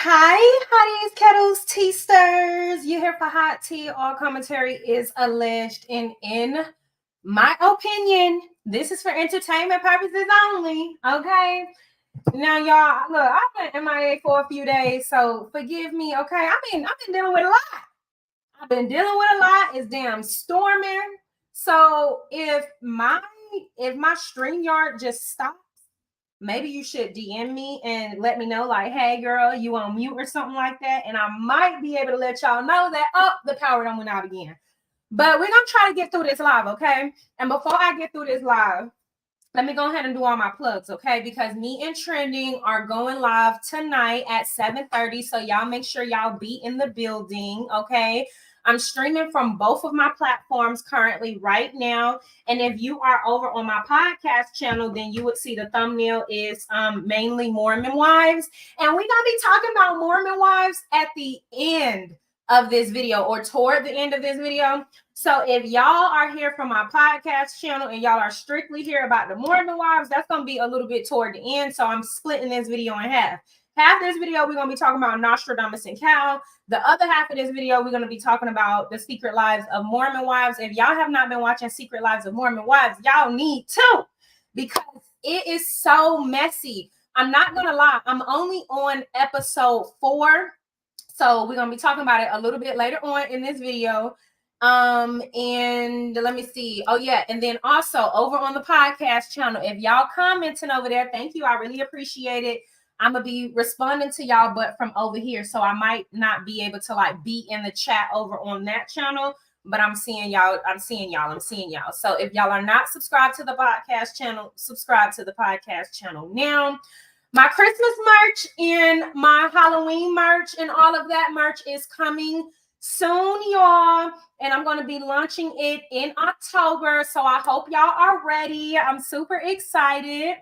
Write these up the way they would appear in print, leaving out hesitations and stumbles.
Hi, hotties, kettles, tea stirs. You here for hot tea? All commentary is alleged, and in my opinion, this is for entertainment purposes only. Okay. Now, y'all, look, I've been MIA for a few days, so forgive me. Okay, I've been dealing with a lot. I've been dealing with a lot. It's damn storming. So if my StreamYard just stops, maybe you should DM me and let me know, like, hey, girl, you on mute or something like that. And I might be able to let y'all know that, the power done went out again. But we're going to try to get through this live, okay? And before I get through this live, let me go ahead and do all my plugs, okay? Because me and Trending are going live tonight at 7:30. So y'all make sure y'all be in the building, okay? I'm streaming from both of my platforms currently right now. And if you are over on my podcast channel, then you would see the thumbnail is mainly Mormon wives. And we're going to be talking about Mormon wives at the end of this video, or toward the end of this video. So if y'all are here from my podcast channel and y'all are strictly here about the Mormon wives, that's going to be a little bit toward the end. So I'm splitting this video in half. Half this video, we're going to be talking about Nostradamus and Cal. The other half of this video, we're going to be talking about the Secret Lives of Mormon Wives. If y'all have not been watching Secret Lives of Mormon Wives, y'all need to, because it is so messy. I'm not going to lie. I'm only on episode 4. So we're going to be talking about it a little bit later on in this video. And let me see. Oh, yeah. And then also over on the podcast channel, if y'all commenting over there, thank you. I really appreciate it. I'm going to be responding to y'all, but from over here. So I might not be able to like be in the chat over on that channel, but I'm seeing y'all. So if y'all are not subscribed to the podcast channel, subscribe to the podcast channel now. My Christmas merch and my Halloween merch and all of that merch is coming soon, y'all. And I'm going to be launching it in October. So I hope y'all are ready. I'm super excited.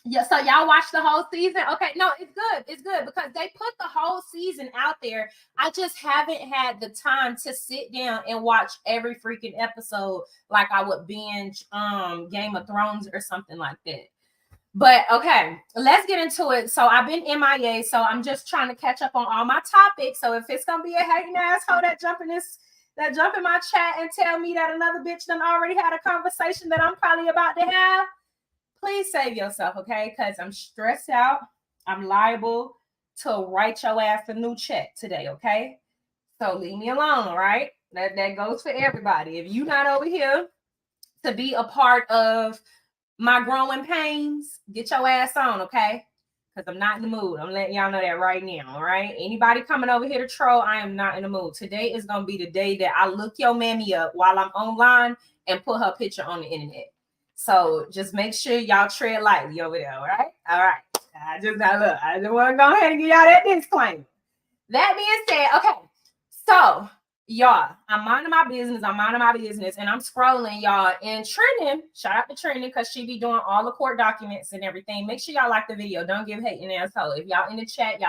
Yeah, so y'all watch the whole season. Okay, no, it's good. It's good because they put the whole season out there. I just haven't had the time to sit down and watch every freaking episode like I would binge Game of Thrones or something like that. But okay, let's get into it. So I've been MIA, so I'm just trying to catch up on all my topics. So if it's gonna be a hating asshole that jump in my chat and tell me that another bitch done already had a conversation that I'm probably about to have, please save yourself, okay? Because I'm stressed out. I'm liable to write your ass a new check today, okay? So leave me alone, all right? That goes for everybody. If you're not over here to be a part of my growing pains, get your ass on, okay? Because I'm not in the mood. I'm letting y'all know that right now, all right? Anybody coming over here to troll, I am not in the mood. Today is going to be the day that I look your mammy up while I'm online and put her picture on the internet. So just make sure y'all tread lightly over there, all right? All right. I just want to go ahead and give y'all that disclaimer. That being said, okay. So y'all, I'm minding my business, and I'm scrolling, y'all, and Trending, shout out to Trending, because she be doing all the court documents and everything. Make sure y'all like the video. Don't give hating asshole. If y'all in the chat,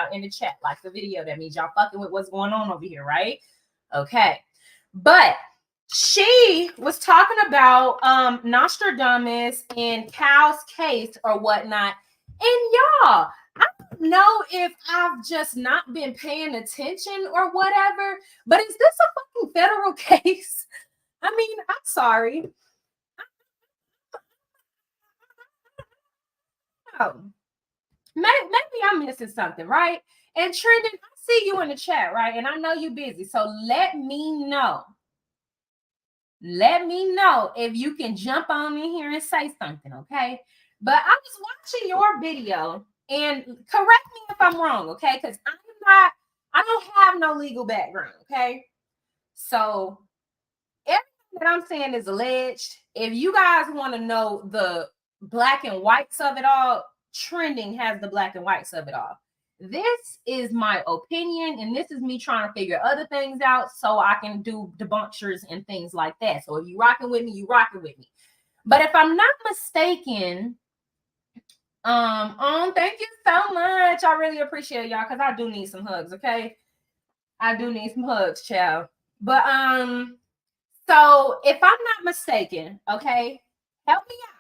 like the video. That means y'all fucking with what's going on over here, right? Okay. But she was talking about Nostradamus and Cal's case or whatnot. And y'all, I don't know if I've just not been paying attention or whatever, but is this a fucking federal case? I mean, I'm sorry. Oh, maybe I'm missing something, right? And Trending, I see you in the chat, right? And I know you're busy, so let me know. Let me know if you can jump on in here and say something, okay? But I was watching your video, and correct me if I'm wrong, okay? Because I don't have no legal background, okay? So everything that I'm saying is alleged. If you guys want to know the black and whites of it all, Trending has the black and whites of it all. This is my opinion, and this is me trying to figure other things out so I can do debunkers and things like that. So if you rocking with me, you rocking with me. But if I'm not mistaken, thank you so much. I really appreciate y'all, because I do need some hugs, okay? I do need some hugs, child. But so if I'm not mistaken, okay, help me out.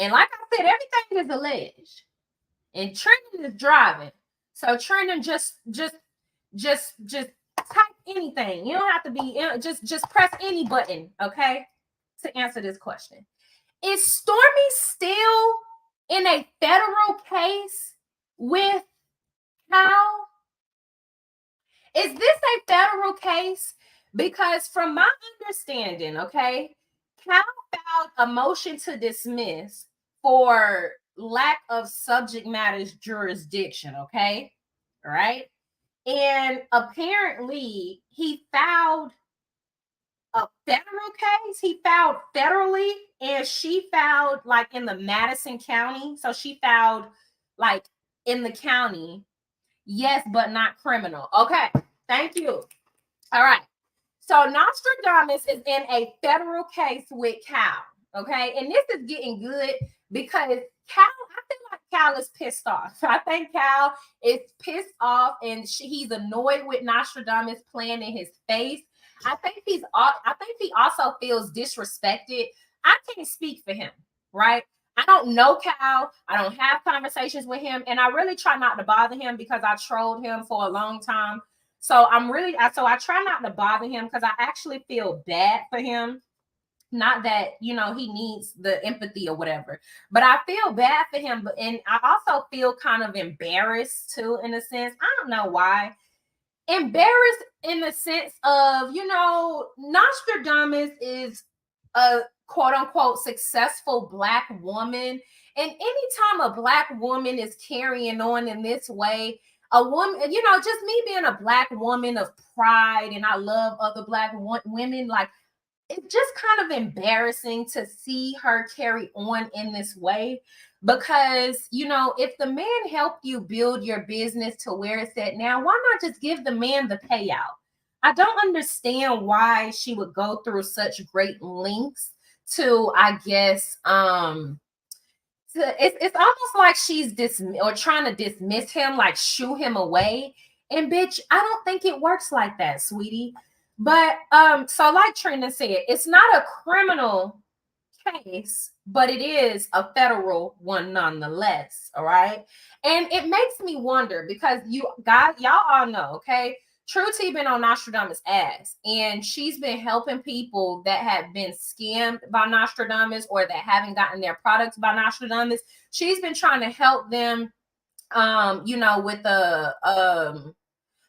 And like I said, everything is alleged. and Trenton is driving. So Trenton just type anything. You don't have to be just press any button, okay, to answer this question. Is Stormi still in a federal case with Cal? Is this a federal case? Because from my understanding, okay, Cal filed a motion to dismiss for lack of subject matter's jurisdiction, okay? All right. And apparently he filed a federal case. He filed federally, and she filed like in the Madison County. So she filed like in the county. Yes, but not criminal. Okay, thank you. All right. So Nostradamus is in a federal case with Cal. Okay, and this is getting good because Cal, I feel like Cal is pissed off. I think Cal is pissed off, and he's annoyed with Nostradamus playing in his face. I think he also feels disrespected. I can't speak for him, right? I don't know Cal. I don't have conversations with him, and I really try not to bother him because I trolled him for a long time. So I try not to bother him because I actually feel bad for him. Not that, he needs the empathy or whatever, but I feel bad for him. And I also feel kind of embarrassed too, in a sense. I don't know why. Embarrassed in the sense of, Nostradamus is a quote unquote successful Black woman. And anytime a Black woman is carrying on in this way, a woman, just me being a Black woman of pride, and I love other Black women, like, it's just kind of embarrassing to see her carry on in this way because, if the man helped you build your business to where it's at now, why not just give the man the payout? I don't understand why she would go through such great lengths to, I guess, it's almost like she's trying to dismiss him, like shoo him away. And bitch, I don't think it works like that, sweetie. But so like Trina said, it's not a criminal case, but it is a federal one nonetheless. All right. And it makes me wonder because y'all all know, okay, True T been on Nostradamus' ass, and she's been helping people that have been scammed by Nostradamus or that haven't gotten their products by Nostradamus. She's been trying to help them,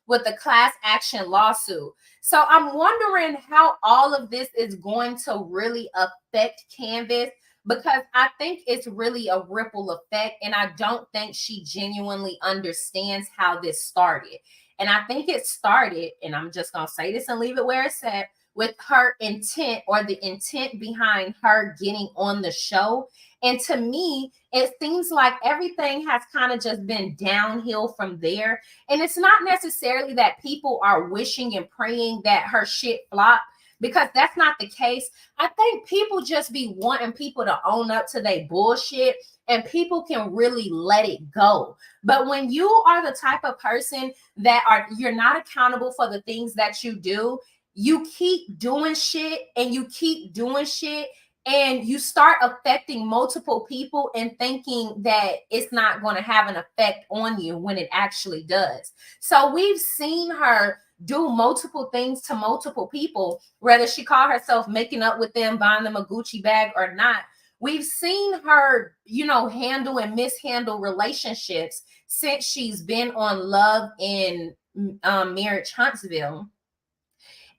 with the class action lawsuit. So I'm wondering how all of this is going to really affect Canvas, because I think it's really a ripple effect, and I don't think she genuinely understands how this started. And I think it started, and I'm just going to say this and leave it where it's at, with her intent, or the intent behind her getting on the show. And to me, it seems like everything has kind of just been downhill from there. And it's not necessarily that people are wishing and praying that her shit flop, because that's not the case. I think people just be wanting people to own up to their bullshit, and people can really let it go. But when you are the type of person that you're not accountable for the things that you do, you keep doing shit and you keep doing shit, and you start affecting multiple people and thinking that it's not going to have an effect on you when it actually does. So we've seen her do multiple things to multiple people, whether she called herself making up with them, buying them a Gucci bag or not. We've seen her, handle and mishandle relationships since she's been on Love and Marriage Huntsville.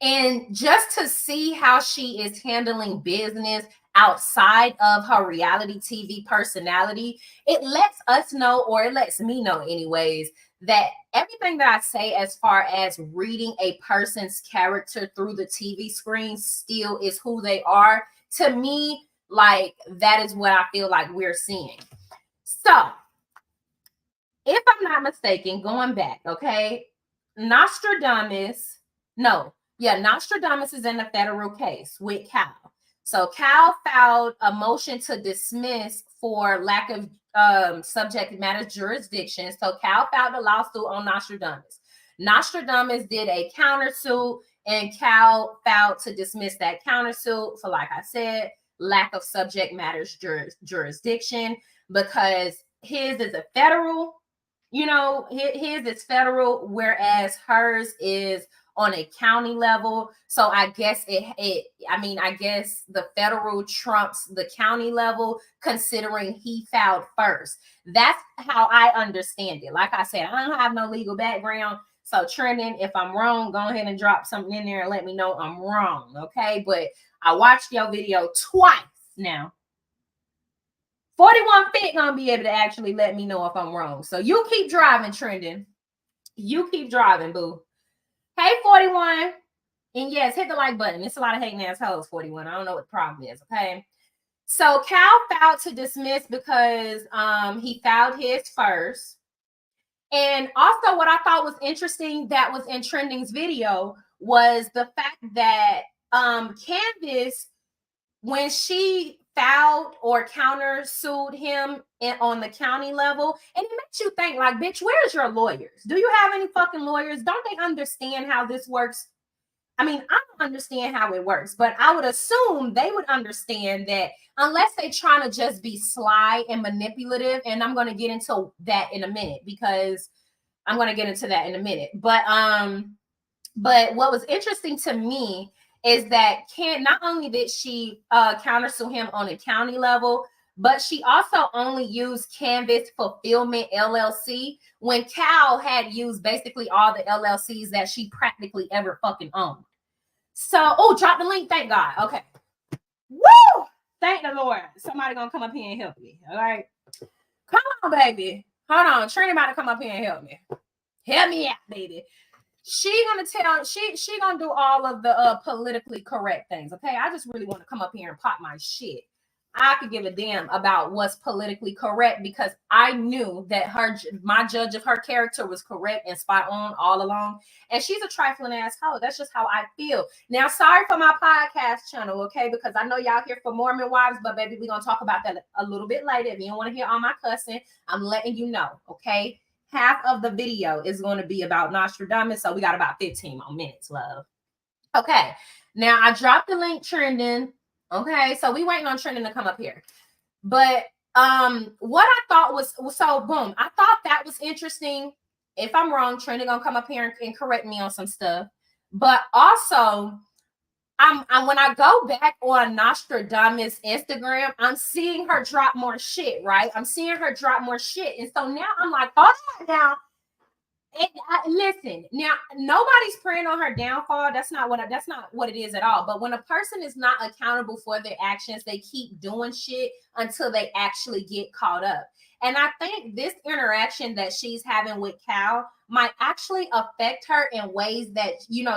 And just to see how she is handling business outside of her reality TV personality, it lets us know, or it lets me know anyways, that everything that I say as far as reading a person's character through the TV screen still is who they are. To me, like, that is what I feel like we're seeing. So, if I'm not mistaken, going back, okay, Nostradamus is in a federal case with Cal. So Cal filed a motion to dismiss for lack of subject matter jurisdiction. So Cal filed a lawsuit on Nostradamus. Nostradamus did a countersuit, and Cal filed to dismiss that countersuit for, like I said, lack of subject matter jurisdiction, because his is a federal, his is federal, whereas hers is on a county level. So I guess I guess the federal trumps the county level, considering he filed first. That's how I understand it. Like I said, I don't have no legal background. So trending, if I'm wrong, go ahead and drop something in there and let me know I'm wrong. Okay. But I watched your video twice now. 41 Fit gonna be able to actually let me know if I'm wrong. So you keep driving, trending. You keep driving, boo. Hey, 41. And yes, hit the like button. It's a lot of hating assholes, 41. I don't know what the problem is, okay? So Cal filed to dismiss because he filed his first. And also what I thought was interesting that was in Trending's video was the fact that Candace, when she filed or countersued him on the county level, and it makes you think, like, bitch, where's your lawyers? Do you have any fucking lawyers? Don't they understand how this works? I mean, I don't understand how it works, but I would assume they would understand that unless they're trying to just be sly and manipulative, and I'm going to get into that in a minute because I'm going to get into that in a minute. But what was interesting to me is that not only did she countersue him on a county level, but she also only used Canvas Fulfillment LLC when Cal had used basically all the LLCs that she practically ever fucking owned. So, drop the link. Thank God. Okay. Woo! Thank the Lord. Somebody gonna come up here and help me. All right. Come on, baby. Hold on. Trini about to come up here and help me. Help me out, baby. She gonna do all of the politically correct things. Okay. I just really want to come up here and pop my shit. I could give a damn about what's politically correct because I knew that my judge of her character was correct and spot on all along. And she's a trifling asshole. That's just how I feel. Now, sorry for my podcast channel, okay? Because I know y'all here for Mormon wives, but baby, we're gonna talk about that a little bit later. If you don't want to hear all my cussing, I'm letting you know, okay? Half of the video is going to be about Nostradamus, so we got about 15 more minutes, love. Okay, now I dropped the link, Trending. Okay, so we waiting on Trending to come up here. But what I thought was, so boom, I thought that was interesting. If I'm wrong, Trending gonna come up here and correct me on some stuff. But also, I'm when I go back on Nostradamus Instagram, I'm seeing her drop more shit, right? I'm seeing her drop more shit. And so now I'm like, oh now. Listen, now nobody's praying on her downfall. That's not what it is at all. But when a person is not accountable for their actions, they keep doing shit until they actually get caught up. And I think this interaction that she's having with Cal might actually affect her in ways that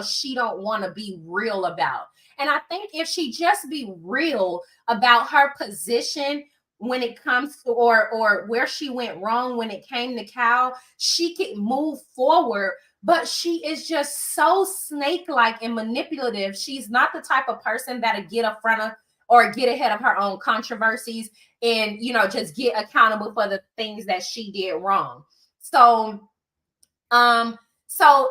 she don't want to be real about. And I think if she just be real about her position when it comes to or where she went wrong when it came to Cal, she could move forward. But she is just so snake-like and manipulative. She's not the type of person that'll get up front of or get ahead of her own controversies and just get accountable for the things that she did wrong. So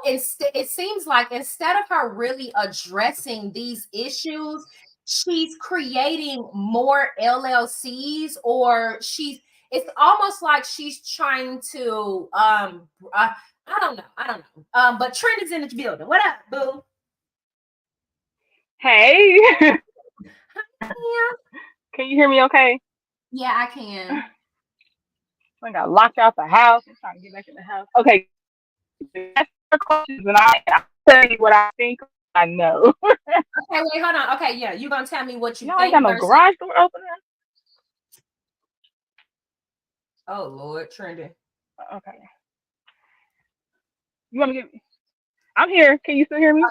it seems like instead of her really addressing these issues, she's creating more LLCs, or it's almost like she's trying to I don't know. But Trent is in the building. What up, boo? Hey. Yeah. Can you hear me okay? Yeah, I can. I got locked out the house. I'm trying to get back in the house. Okay. Ask your questions and I'll tell you what I think I know. Okay, wait, hold on. Okay, yeah, you're gonna tell me what you Y'all think. ain't got no garage door open. Oh Lord, Trendy. Okay. You want to get me? I'm here. Can you still hear me?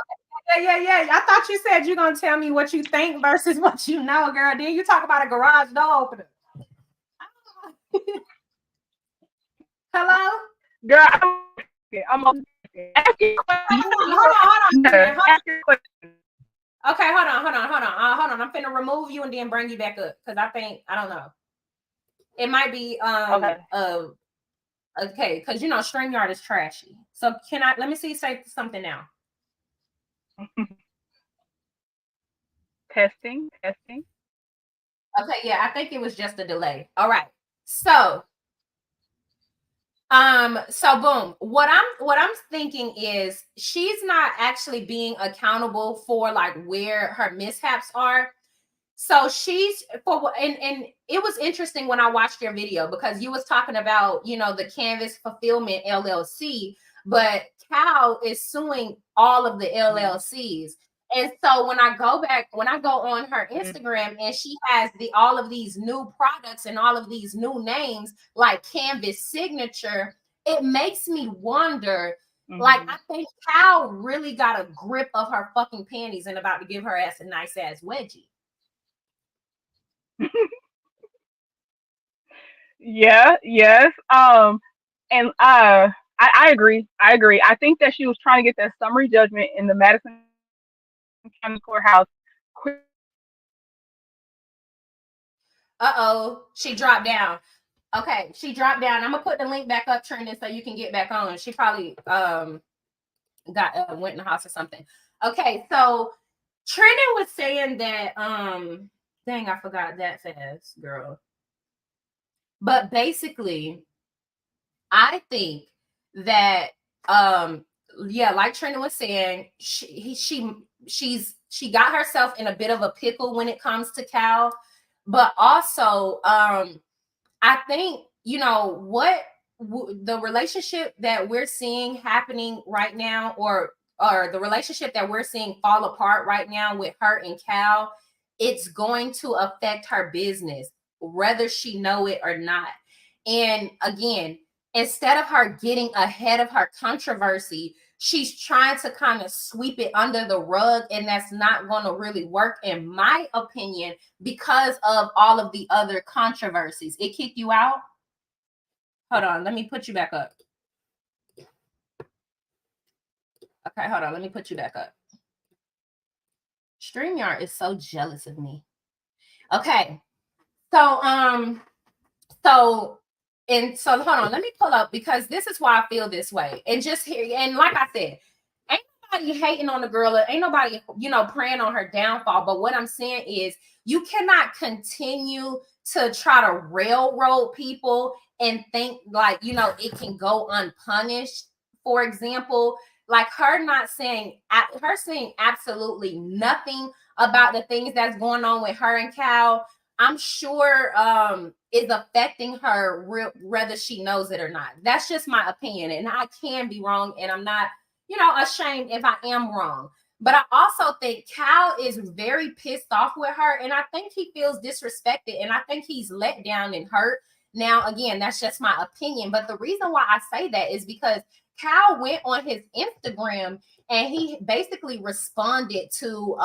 Yeah. I thought you said you're gonna tell me what you think versus what you know, girl. Then you talk about a garage door opener. Hello? Girl, I'm ask your question. Hold on. Ask your question. Okay, hold on. I'm finna remove you and then bring you back up because I don't know. It might be okay, because StreamYard is trashy. So let me say something now. Testing. Okay, yeah, I think it was just a delay. All right. So So boom, what I'm thinking is she's not actually being accountable for like where her mishaps are. So she's for and it was interesting when I watched your video because you was talking about, the Canvas Fulfillment LLC, but Cal is suing all of the LLCs. And so when I go on her Instagram and she has all of these new products and all of these new names like Canvas Signature, it makes me wonder. Like, I think Cal really got a grip of her fucking panties and about to give her ass a nice ass wedgie. Yeah, yes. And I agree. I agree. I think that she was trying to get that summary judgment in the Madison County Courthouse quick. Uh-oh, she dropped down. Okay, she dropped down. I'm gonna put the link back up, trending, so you can get back on. She probably got went in the house or something. Okay, so Trending was saying that dang, I forgot that fast, girl. But basically, I think that yeah, like Trina was saying, she got herself in a bit of a pickle when it comes to Cal, but also I think, the relationship that we're seeing happening right now, or the relationship that we're seeing fall apart right now with her and Cal, it's going to affect her business, whether she know it or not. And again, instead of her getting ahead of her controversy, she's trying to kind of sweep it under the rug, and that's not going to really work, in my opinion, because of all of the other controversies. It kicked you out? Hold on, let me put you back up. Okay, hold on, let me put you back up. StreamYard is so jealous of me. Okay. So so hold on, let me pull up, because this is why I feel this way. And just here, and like I said, ain't nobody hating on the girl, ain't nobody, praying on her downfall. But what I'm saying is, you cannot continue to try to railroad people and think like, it can go unpunished. For example, like her saying absolutely nothing about the things that's going on with her and Cal, I'm sure is affecting her whether she knows it or not. That's just my opinion, and I can be wrong, and I'm not, ashamed if I am wrong. But I also think Cal is very pissed off with her, and I think he feels disrespected, and I think he's let down and hurt. Now, again, that's just my opinion, but the reason why I say that is because Cal went on his Instagram and he basically responded to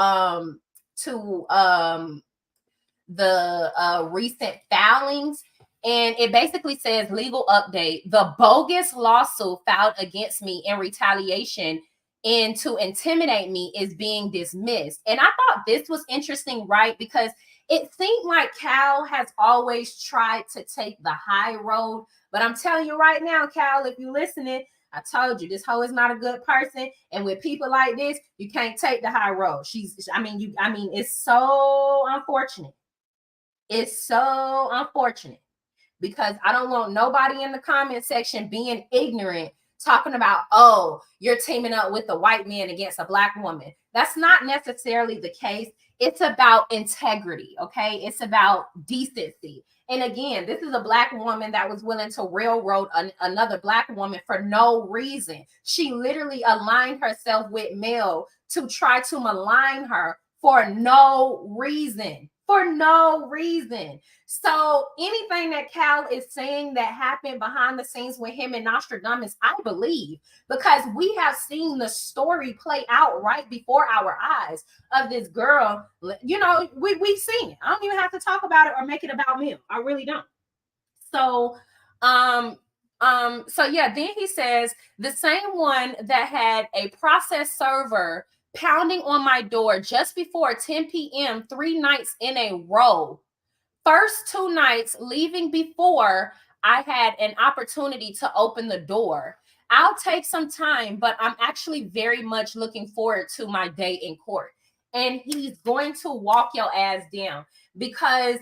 the recent filings. And it basically says, legal update: the bogus lawsuit filed against me in retaliation and to intimidate me is being dismissed. And I thought this was interesting, right? Because it seemed like Cal has always tried to take the high road. But I'm telling you right now, Cal, if you're listening, I told you this hoe is not a good person. And with people like this, you can't take the high road. It's so unfortunate. It's so unfortunate, because I don't want nobody in the comment section being ignorant, talking about, oh, you're teaming up with a white man against a black woman. That's not necessarily the case. It's about integrity, okay? It's about decency. And again, this is a black woman that was willing to railroad another black woman for no reason. She literally aligned herself with Mel to try to malign her for no reason. For no reason. So anything that Cal is saying that happened behind the scenes with him and Nostradamus, I believe, because we have seen the story play out right before our eyes of this girl. We've seen it. I don't even have to talk about it or make it about me. I really don't. So so yeah, then he says, the same one that had a process server pounding on my door just before 10 p.m. 3 nights in a row. First 2 nights leaving before I had an opportunity to open the door. I'll take some time, but I'm actually very much looking forward to my day in court. And he's going to walk your ass down, because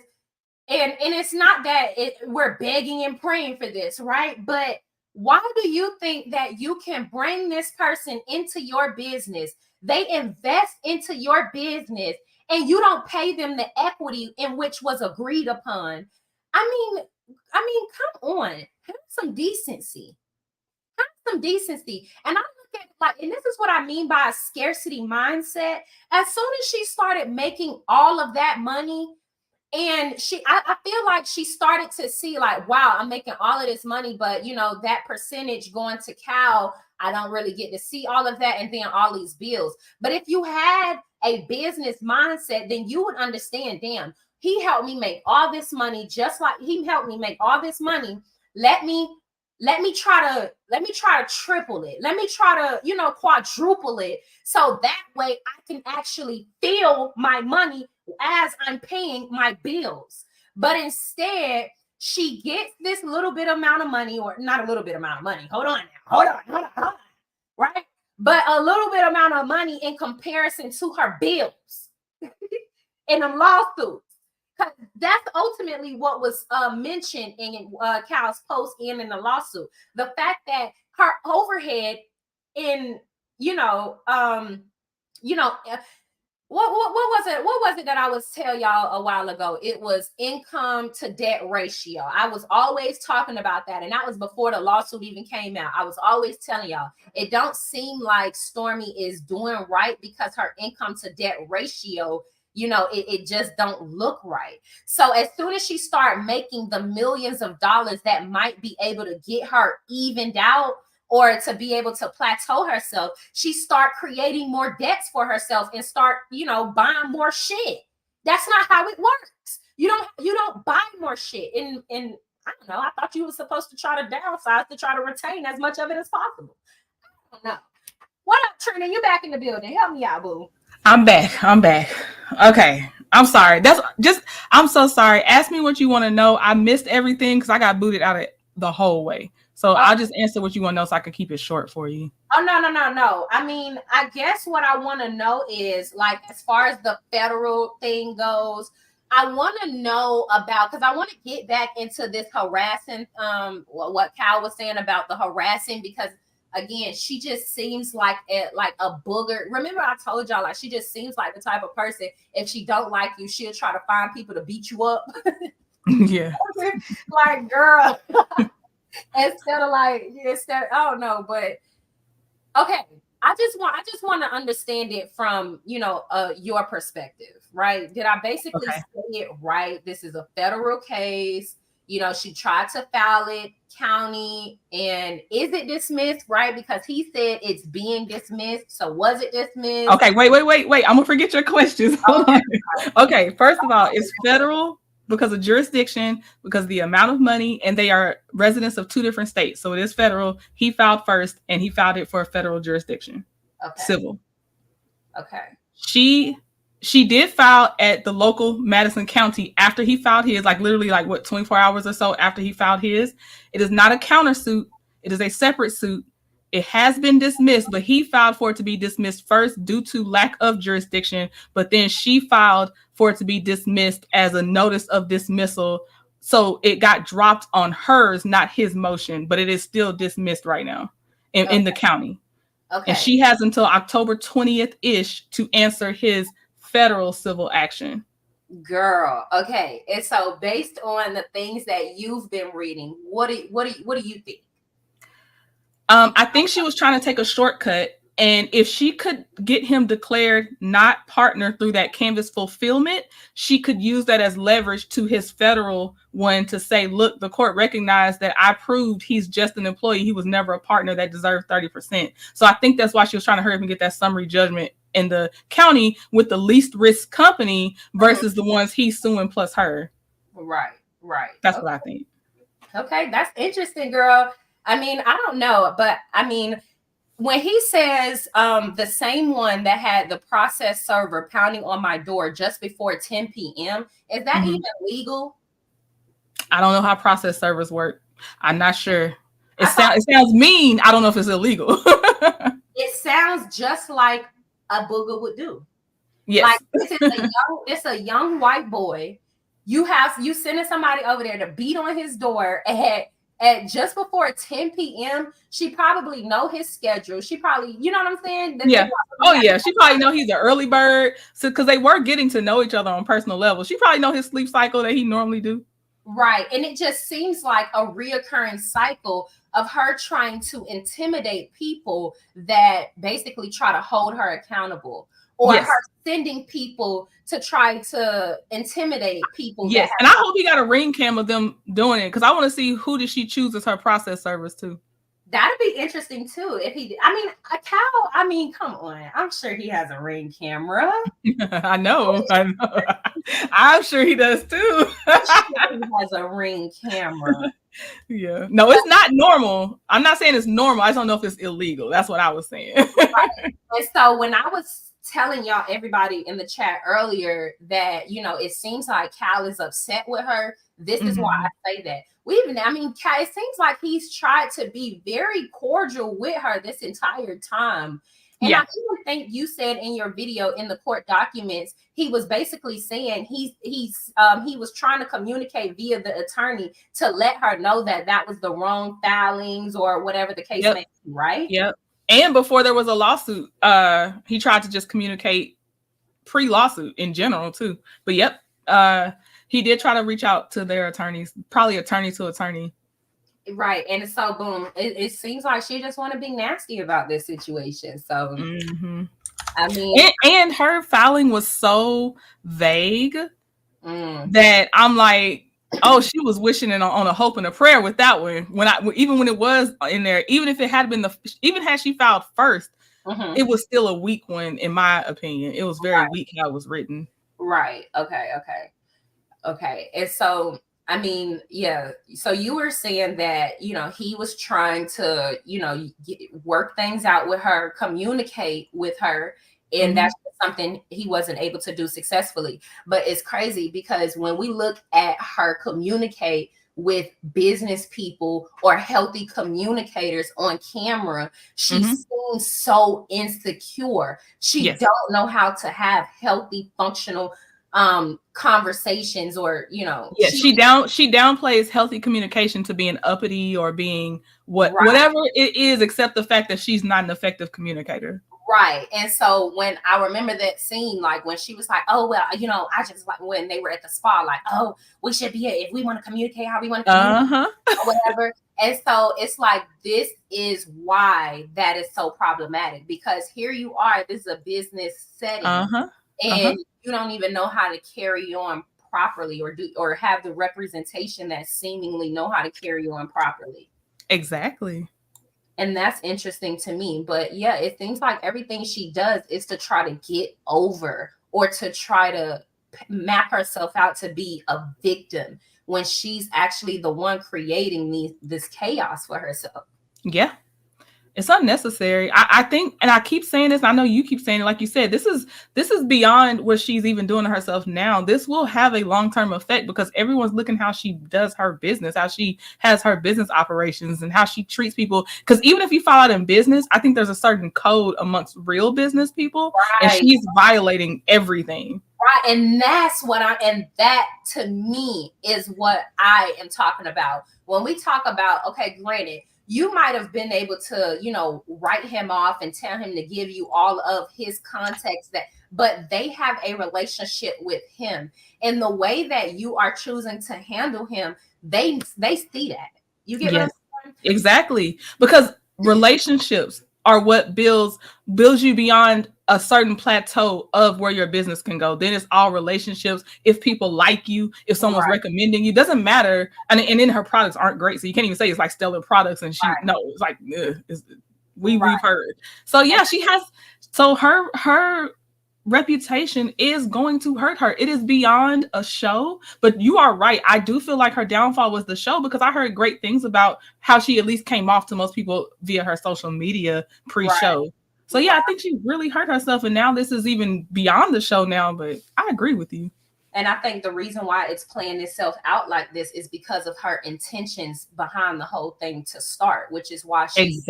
and it's not that we're begging and praying for this, right? But Why do you think that you can bring this person into your business? They invest into your business and you don't pay them the equity in which was agreed upon. Come on, have some decency. Some decency. And I look at it like, and this is what I mean by a scarcity mindset. As soon as she started making all of that money, and I feel like she started to see like, wow, I'm making all of this money, but that percentage going to Cal, I don't really get to see all of that, and then all these bills. But if you had a business mindset, then you would understand, damn, he helped me make all this money, just like he helped me make all this money. Let me try to triple it. Let me try to quadruple it, so that way I can actually feel my money as I'm paying my bills. But instead, she gets this little bit amount of money, or not a little bit amount of money. Hold on now. Hold on. Right? But a little bit amount of money in comparison to her bills in them lawsuits. Because that's ultimately what was mentioned in Cal's post and in the lawsuit. The fact that her overhead in, what was it? What was it that I was tell y'all a while ago? It was income to debt ratio. I was always talking about that, and that was before the lawsuit even came out. I was always telling y'all it don't seem like Stormi is doing right because her income to debt ratio, it just don't look right. So as soon as she start making the millions of dollars that might be able to get her evened out, or to be able to plateau herself, she start creating more debts for herself and start, buying more shit. That's not how it works. You don't buy more shit. And I don't know. I thought you were supposed to try to downsize to try to retain as much of it as possible. I don't know. What up, Trina? You back in the building? Help me out, boo. I'm back. Okay. I'm sorry. I'm so sorry. Ask me what you want to know. I missed everything because I got booted out of the whole way. So I'll just answer what you want to know so I can keep it short for you. Oh, no. I mean, I guess what I want to know is, like, as far as the federal thing goes, I want to know about, because I want to get back into this harassing, what Cal was saying about the harassing, because again, she just seems like a booger. Remember I told y'all, like, she just seems like the type of person, if she don't like you, she'll try to find people to beat you up. Yeah. Like, girl. Instead, I don't know, but okay. I just want to understand it from your perspective, right? Did I basically say it right? This is a federal case. She tried to file it county, and is it dismissed, right? Because he said it's being dismissed. So was it dismissed? Okay, wait. I'm gonna forget your questions. Okay, first of all, it's federal because of jurisdiction, because of the amount of money, and they are residents of two different states. So it is federal. He filed first, and he filed it for a federal jurisdiction. Okay. Civil. Okay. She did file at the local Madison County after he filed his, like literally 24 hours or so after he filed his. It is not a countersuit. It is a separate suit. It has been dismissed, but he filed for it to be dismissed first due to lack of jurisdiction. But then she filed for it to be dismissed as a notice of dismissal. So it got dropped on hers, not his motion, but it is still dismissed right now in the county. Okay. And she has until October 20th-ish to answer his federal civil action. Girl, okay. And so based on the things that you've been reading, what do you think? I think she was trying to take a shortcut, and if she could get him declared not partner through that canvas fulfillment, she could use that as leverage to his federal one to say, look, the court recognized that I proved he's just an employee. He was never a partner that deserved 30%. So I think that's why she was trying to hurry up and get that summary judgment in the county with the least risk company versus the ones he's suing plus her. Right. That's what I think. Okay, that's interesting, girl. I mean, I don't know, but I mean, when he says the same one that had the process server pounding on my door just before 10 p.m., is that even legal? I don't know how process servers work. I'm not sure. It sounds mean. I don't know if it's illegal. It sounds just like a booger would do. Yes. Like it's a young white boy. You sending somebody over there to beat on his door at at just before 10 p.m., she probably know his schedule. She probably, you know what I'm saying? Yeah. Oh yeah. She probably know he's an early bird. So because they were getting to know each other on personal level. She probably know his sleep cycle that he normally do. Right. And it just seems like a reoccurring cycle of her trying to intimidate people that basically try to hold her accountable, or Yes. her sending people to try to intimidate people. Yes. And I hope he got a ring cam of them doing it, because I want to see who did she choose as her process service too. That'd be interesting too. If he, I mean, a cow, I mean, come on. I'm sure he has a ring camera. I know. I'm sure he does too. He has a ring camera. Yeah. No, it's not normal. I'm not saying it's normal. I just don't know if it's illegal. That's what I was saying. Right. And so when I was telling y'all, everybody in the chat earlier, that, you know, it seems like Cal is upset with her, this is why I say that. Cal, it seems like he's tried to be very cordial with her this entire time. And I even think you said in your video in the court documents, he was basically saying he was trying to communicate via the attorney to let her know that that was the wrong filings or whatever the case may be, right? Yep. And before there was a lawsuit, he tried to just communicate pre-lawsuit in general too. But he did try to reach out to their attorneys, probably attorney to attorney. Right. And so boom, it seems like she just want to be nasty about this situation. So I mean, and her filing was so vague that I'm like, oh, she was wishing it on a hope and a prayer with that one. Even when it was in there, even if it had been even had she filed first, it was still a weak one, in my opinion. It was very weak how it was written. Right. Okay. And so, I mean, yeah. So you were saying that, you know, he was trying to, you know, work things out with her, communicate with her. And that's something he wasn't able to do successfully. But it's crazy because when we look at her communicate with business people or healthy communicators on camera, she seems so insecure. She don't know how to have healthy, functional conversations, or, you know, she downplays healthy communication to being uppity or being whatever it is, except the fact that she's not an effective communicator. Right. And so when I remember that scene, like when she was like, oh, well, you know, I just like when they were at the spa, like, oh, we should be, if we want to communicate how we want to communicate or whatever. And so it's like, this is why that is so problematic, because here you are, this is a business setting and you don't even know how to carry on properly or have the representation that seemingly know how to carry on properly. Exactly. And that's interesting to me. But yeah, it seems like everything she does is to try to get over or to try to map herself out to be a victim when she's actually the one creating this chaos for herself. Yeah. It's unnecessary. I think, and I keep saying this, I know you keep saying it, like you said, this is beyond what she's even doing to herself now. This will have a long-term effect because everyone's looking how she does her business, how she has her business operations and how she treats people. Because even if you fall out in business, I think there's a certain code amongst real business people, and she's violating everything. Right. And that's that to me is what I am talking about. When we talk about, okay, granted, you might have been able to, you know, write him off and tell him to give you all of his context, but they have a relationship with him. And the way that you are choosing to handle him, they see that. You get what I'm saying? Exactly. Because relationships are what builds you beyond a certain plateau of where your business can go. Then it's all relationships. If people like you, if someone's recommending you, doesn't matter. And then her products aren't great. So you can't even say it's like stellar products. And it's like, we've heard. So yeah, she has, so her reputation is going to hurt her. It is beyond a show, but you are right. I do feel like her downfall was the show, because I heard great things about how she at least came off to most people via her social media pre-show. So yeah, I think she really hurt herself, and now this is even beyond the show now, but I agree with you. And I think the reason why it's playing itself out like this is because of her intentions behind the whole thing to start, which is why she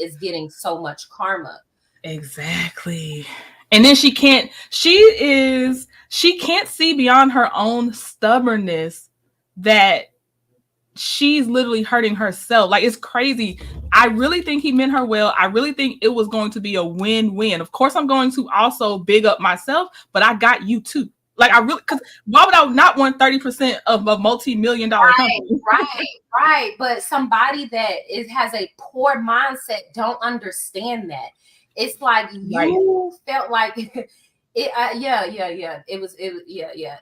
is getting so much karma. Exactly. And then she can't see beyond her own stubbornness that she's literally hurting herself. Like, it's crazy. I really think he meant her well. I really think it was going to be a win-win. Of course, I'm going to also big up myself, but I got you too. Like, I really, because why would I not want 30% of a multi-million-dollar company? Right. But somebody that has a poor mindset don't understand that. It's like you felt like it. It was.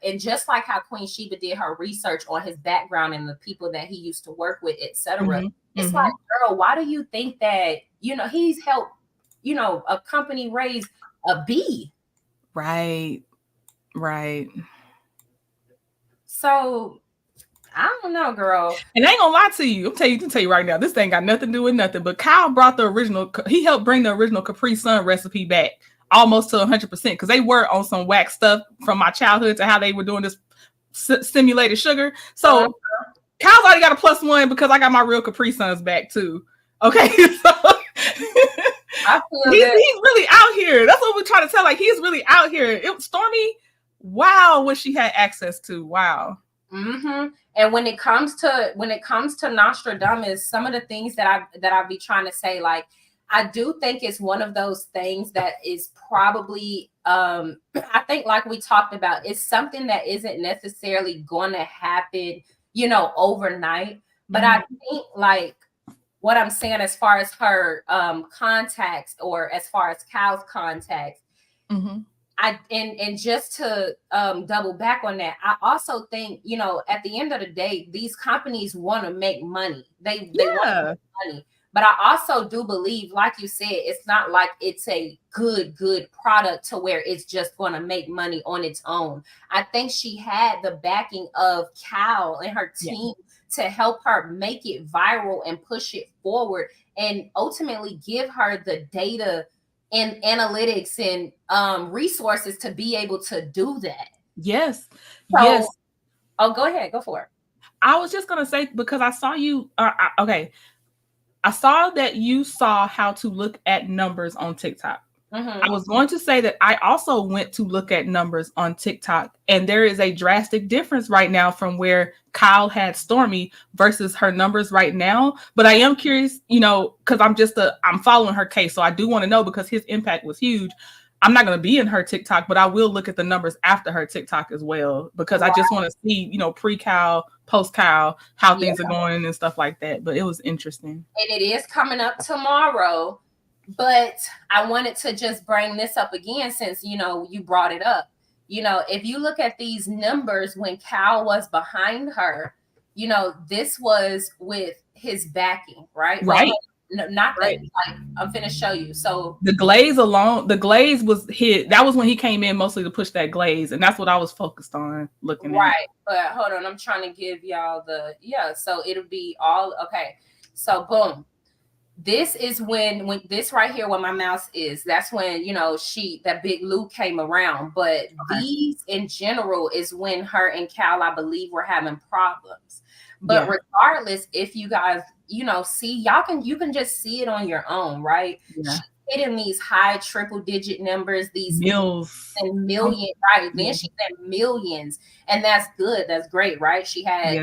And just like how Queen Sheba did her research on his background and the people that he used to work with, etc. It's like, girl, why do you think that he's helped a company raise a B? Right. So I don't know, girl. And I ain't gonna lie to you. I'm tell you right now, this thing got nothing to do with nothing. But Kyle brought the original. He helped bring the original Capri Sun recipe back almost to 100% because they were on some whack stuff from my childhood to how they were doing this simulated sugar. So Kyle's already got a +1 because I got my real Capri Suns back too. Okay, so I feel he's really out here. That's what we're trying to tell. Like, he's really out here. Stormi, wow, what she had access to. Wow. And when it comes to Nostradamus, some of the things that I be trying to say, like, I do think it's one of those things that is probably I think, like we talked about, it's something that isn't necessarily going to happen, overnight. But I think, like, what I'm saying as far as her contacts, or as far as Cal's contacts, and just to double back on that, I also think, at the end of the day, these companies want to make money. They want to make money. But I also do believe, like you said, it's not like it's a good product to where it's just going to make money on its own. I think she had the backing of Cal and her team to help her make it viral and push it forward, and ultimately give her the data and analytics and resources to be able to do that. Yes. Oh, go ahead. Go for it. I was just going to say, because I saw you. I saw that you saw how to look at numbers on TikTok. I was going to say that I also went to look at numbers on TikTok, and there is a drastic difference right now from where Kyle had Stormi versus her numbers right now. But I am curious, because I'm following her case, so I do want to know, because his impact was huge. I'm not going to be in her TikTok, but I will look at the numbers after her TikTok as well, because I just want to see, pre-Kyle, post-Kyle, how things are going and stuff like that. But it was interesting. And it is coming up tomorrow. But I wanted to just bring this up again, since, you brought it up. If you look at these numbers when Cal was behind her, this was with his backing, right? Right. Well, not that, like, I'm finna show you. So the glaze was hit. That was when he came in mostly to push that glaze. And that's what I was focused on looking at. Right. But hold on, I'm trying to give y'all so it'll be all okay. So boom. This is when this right here, where my mouse is, that's when, that Big Lou came around. But these in general is when her and Cal, I believe, were having problems. But regardless, if you guys, see, you can just see it on your own, right? Yeah. She's hitting these high triple digit numbers, these millions and millions, right? Then she's at millions, and that's good. That's great, right? She had,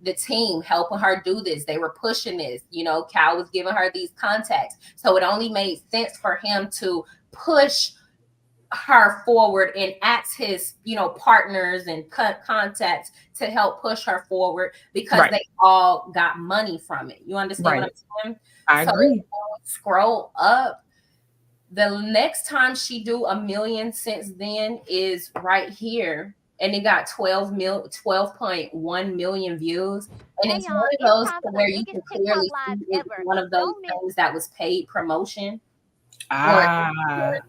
the team helping her do this. They were pushing this. Cal was giving her these contacts. So it only made sense for him to push her forward and ask his, partners and contacts to help push her forward, because they all got money from it. You understand what I'm saying? I agree. Scroll up. The next time she do 1 million since then is right here. And it got 12.1 million views. And it's one of those where you can clearly see it's one of those things that was paid promotion. Or how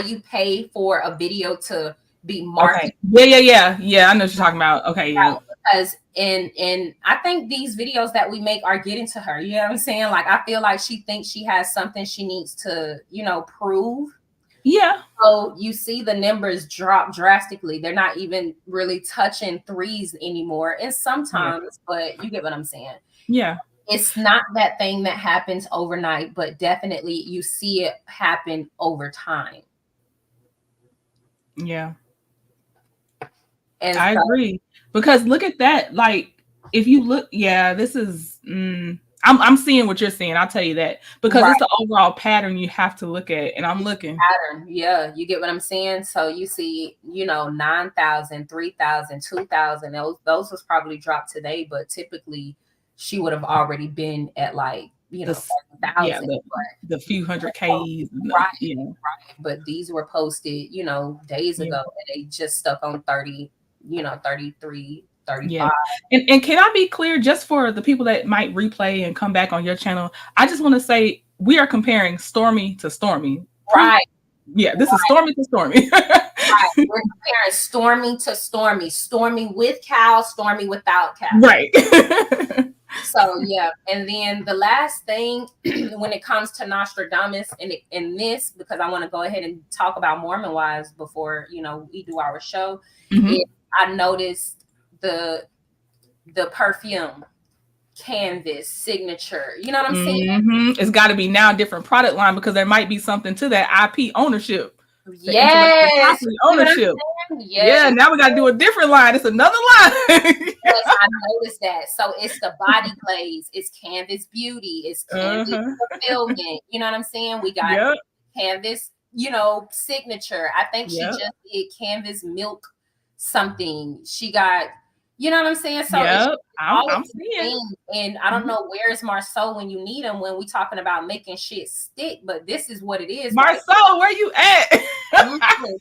you pay for a video to be marketed. Okay. Yeah. I know what you're talking about. Okay, yeah. Because and I think these videos that we make are getting to her. You know what I'm saying? Like, I feel like she thinks she has something she needs to, prove. Yeah. So you see the numbers drop drastically. They're not even really touching threes anymore. And sometimes, but you get what I'm saying. Yeah. It's not that thing that happens overnight, but definitely you see it happen over time. Yeah. And I agree. Because look at that. Like, if you look, this is. I'm seeing what you're seeing. I'll tell you that because it's the overall pattern you have to look at, and I'm looking. Pattern, yeah, you get what I'm saying. So you see, 9,000, 3,000, 2,000. Those was probably dropped today, but typically she would have already been at like 7,000. The few hundred Ks. Right. But these were posted, days ago, and they just stuck on 30, 33. 35. Yeah. And can I be clear, just for the people that might replay and come back on your channel, I just want to say we are comparing Stormi to Stormi. Right. Yeah, this is Stormi to Stormi. Right. We're comparing Stormi to Stormi. Stormi with Cal, Stormi without Cal. Right. So yeah, and then the last thing when it comes to Nostradamus and this, because I want to go ahead and talk about Mormon wives before we do our show, is I noticed the perfume, canvas, signature. You know what I'm saying? It's got to be now a different product line because there might be something to that IP ownership. Yes. Ownership. Yeah, now we got to do a different line. It's another line. Yes, I noticed that. So it's the body glaze, it's canvas beauty, it's canvas fulfillment. You know what I'm saying? We got canvas, signature. I think she just did canvas milk something. She got, you know what I'm saying? So I'm seeing. And I don't know where is Marceau when you need him when we talking about making shit stick, but this is what it is. Marceau, where you at?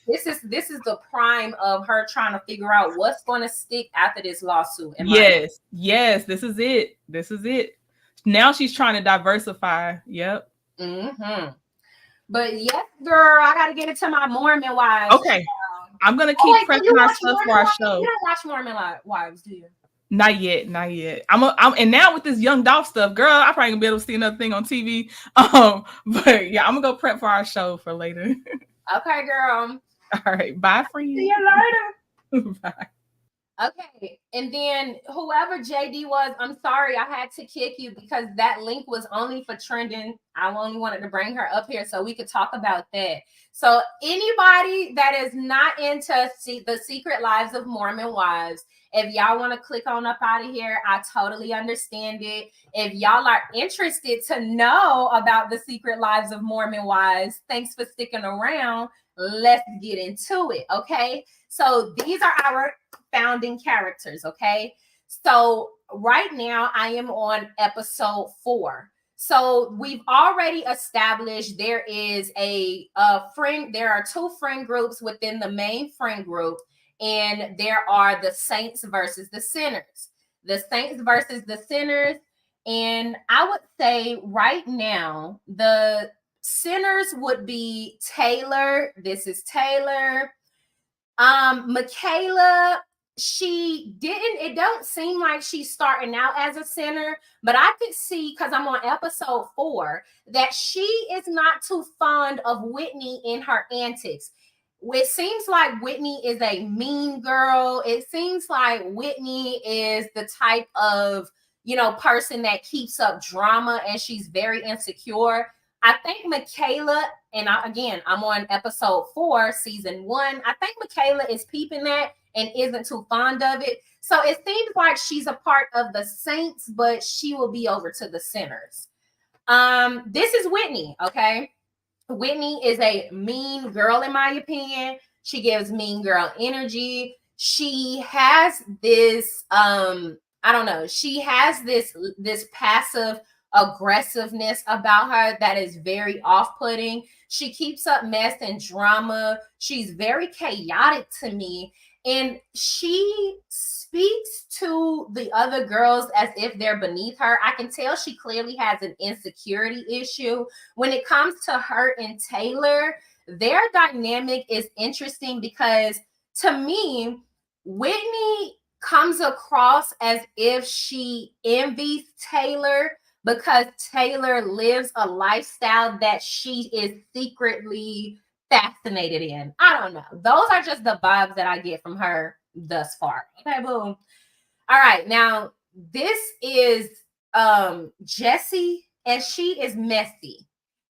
This is the prime of her trying to figure out what's going to stick after this lawsuit. Yes, this is it. Now she's trying to diversify. Yep. But yes, girl, I gotta get into my Mormon wives. Okay. I'm gonna keep prepping our stuff for our show. You don't watch Mormon wives, do you? Not yet. I'm and now with this Young Dolph stuff, girl, I probably gonna be able to see another thing on TV. But yeah, I'm gonna go prep for our show for later. Okay, girl. All right, bye, friends. See you later. Bye. Okay, and then whoever JD was, I'm sorry I had to kick you because that link was only for trending. I only wanted to bring her up here so we could talk about that. So anybody that is not into the Secret Lives of Mormon Wives, if y'all want to click on up out of here, I totally understand it. If y'all are interested to know about the Secret Lives of Mormon Wives, thanks for sticking around. Let's get into it, okay? So these are our founding characters, okay? So right now I am on episode 4. So we've already established there is a friend. There are 2 friend groups within the main friend group, and there are the saints versus the sinners. The saints versus the sinners, and I would say right now the sinners would be Taylor. This is Taylor. Michaela, it don't seem like she's starting out as a sinner, but I could see, because I'm on episode 4, that she is not too fond of Whitney in her antics. It seems like Whitney is a mean girl. It seems like Whitney is the type of, person that keeps up drama, and she's very insecure. I think Michaela, and I'm on episode 4, season 1. I think Michaela is peeping that and isn't too fond of it. So it seems like she's a part of the saints, but she will be over to the sinners. This is Whitney, okay? Whitney is a mean girl, in my opinion. She gives mean girl energy. She has this, she has this passive aggressiveness about her that is very off-putting. She keeps up mess and drama. She's very chaotic to me, and she speaks to the other girls as if they're beneath her. I can tell she clearly has an insecurity issue. When it comes to her and Taylor, their dynamic is interesting because to me, Whitney comes across as if she envies Taylor, because Taylor lives a lifestyle that she is secretly fascinated in. I don't know. Those are just the vibes that I get from her thus far. Okay, boom. All right, now this is Jessie, and she is messy.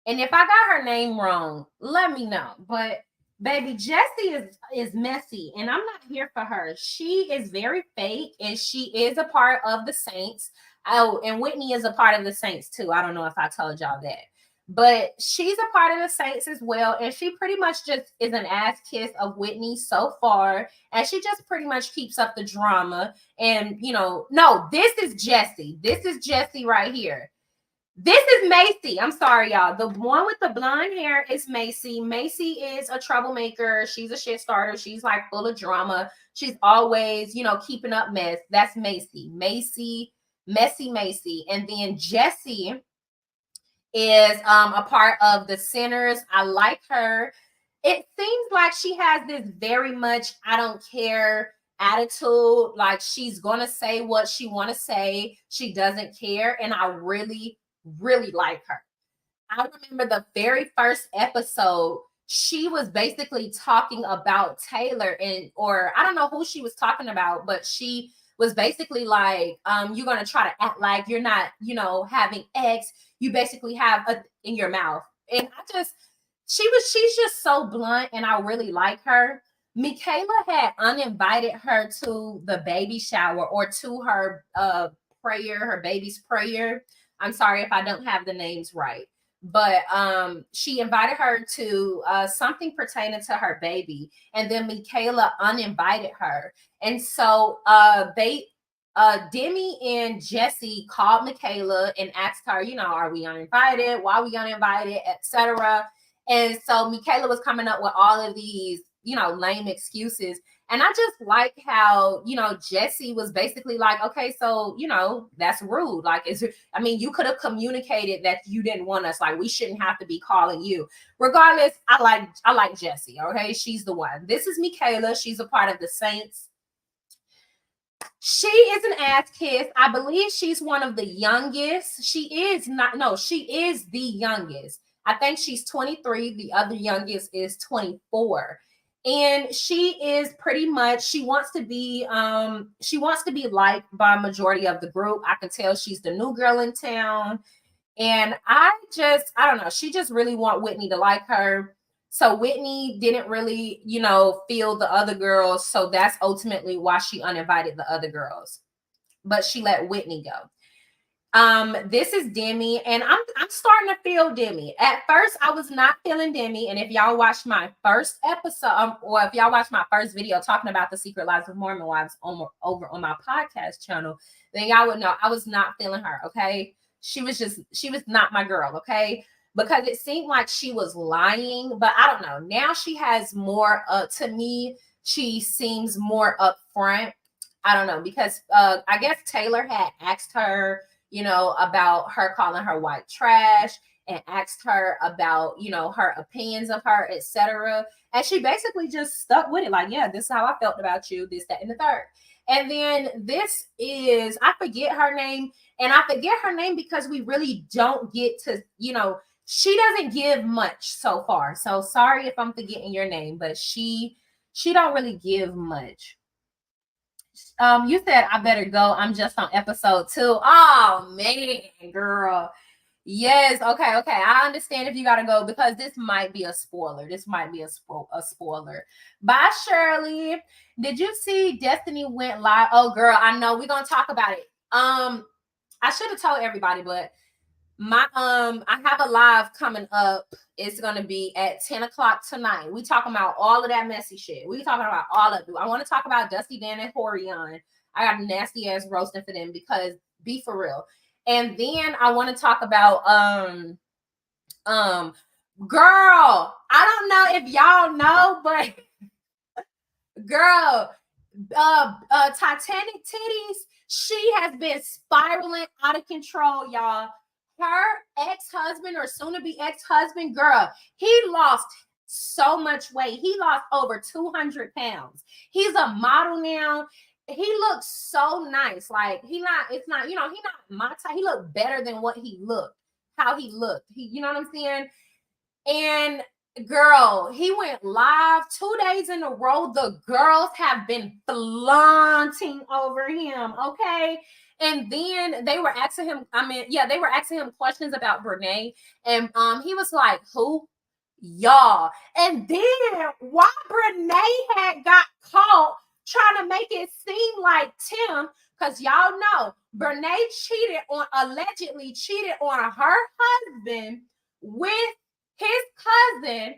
And if I got her name wrong, let me know. But Baby, Jessie is messy, and I'm not here for her. She is very fake, and she is a part of the Saints. Oh, and Whitney is a part of the Saints too. I don't know if I told y'all that, but she's a part of the Saints as well, and she pretty much just is an ass kiss of Whitney so far, and she just pretty much keeps up the drama. And no, this is Jessie. This is Jessie right here. This is Macy. I'm sorry, y'all. The one with the blonde hair is Macy. Macy is a troublemaker. She's a shit starter. She's like full of drama. She's always, keeping up mess. That's Macy. Messy Macy. And then Jessie is a part of the Sinners. I like her. It seems like she has this very much I don't care attitude. Like she's gonna say what she want to say. She doesn't care. And I really like her. I remember the very first episode, she was basically talking about Taylor, or I don't know who she was talking about, but she was basically like, you're going to try to act like you're not, having X. You basically have in your mouth. And she's just so blunt, and I really like her. Michaela had uninvited her to the baby shower, or to her prayer, her baby's prayer. I'm sorry if I don't have the names right, but she invited her to something pertaining to her baby, and then Michaela uninvited her. And so Demi and Jessie called Michaela and asked her, are we uninvited? Why are we uninvited, etc. And so Michaela was coming up with all of these, lame excuses. And I just like how, Jessie was basically like, okay, so, that's rude. Like, you could have communicated that you didn't want us. Like, we shouldn't have to be calling you. Regardless, I like Jessie. Okay. She's the one. This is Michaela. She's a part of the Saints. She is an ass kiss. I believe she's one of the youngest. She is the youngest. I think she's 23. The other youngest is 24. And she is pretty much, she wants to be liked by a majority of the group. I can tell she's the new girl in town. And I don't know. She just really want Whitney to like her. So Whitney didn't really, feel the other girls. So that's ultimately why she uninvited the other girls. But she let Whitney go. This is Demi, and I'm starting to feel Demi. At first, I was not feeling Demi, and if y'all watched my first episode, or if y'all watched my first video talking about the secret lives of Mormon wives over on my podcast channel, then y'all would know I was not feeling her. Okay, she was not my girl. Okay, because it seemed like she was lying, but I don't know. Now she has more. To me, she seems more upfront. I don't know, because I guess Taylor had asked her, about her calling her white trash, and asked her about, her opinions of her, etc. And she basically just stuck with it. Like, yeah, this is how I felt about you, this, that, and the third. And then this is, I forget her name. And I forget her name because we really don't get to, she doesn't give much so far. So sorry if I'm forgetting your name, but she don't really give much. You said I better go. I'm just on episode 2. Oh man, girl. Yes. Okay. I understand if you gotta go, because this might be a spoiler. A spoiler. Bye, Shirley. Did you see Destiny went live? Oh, girl, I know we're gonna talk about it. I should have told everybody, but I have a live coming up. It's gonna be at 10 o'clock tonight. We talking about all of that messy shit. We talking about all of it. I want to talk about Dusty Dan and Horion. I got a nasty ass roasting for them, because be for real. And then I want to talk about girl. I don't know if y'all know, but girl, Titanic titties. She has been spiraling out of control, y'all. Her ex-husband, or soon-to-be ex-husband, girl, he lost so much weight. He lost over 200 pounds. He's a model now. He looks so nice. Like, he not my type. He looked better than how he looked. You know what I'm saying? And girl, he went live 2 days in a row. The girls have been flaunting over him. Okay. And then they were asking him, questions about Brene. And he was like, who? y'all. And then while Brene had got caught trying to make it seem like Tim, because y'all know Brene allegedly cheated on her husband with his cousin,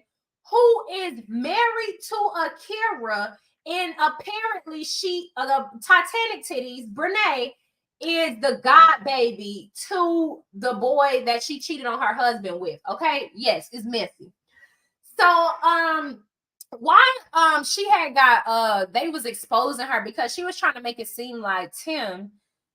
who is married to Akira, and apparently the Titanic titties, Brene, is the god baby to the boy that she cheated on her husband with. Okay, yes, it's messy. So why she had got they was exposing her because she was trying to make it seem like Tim,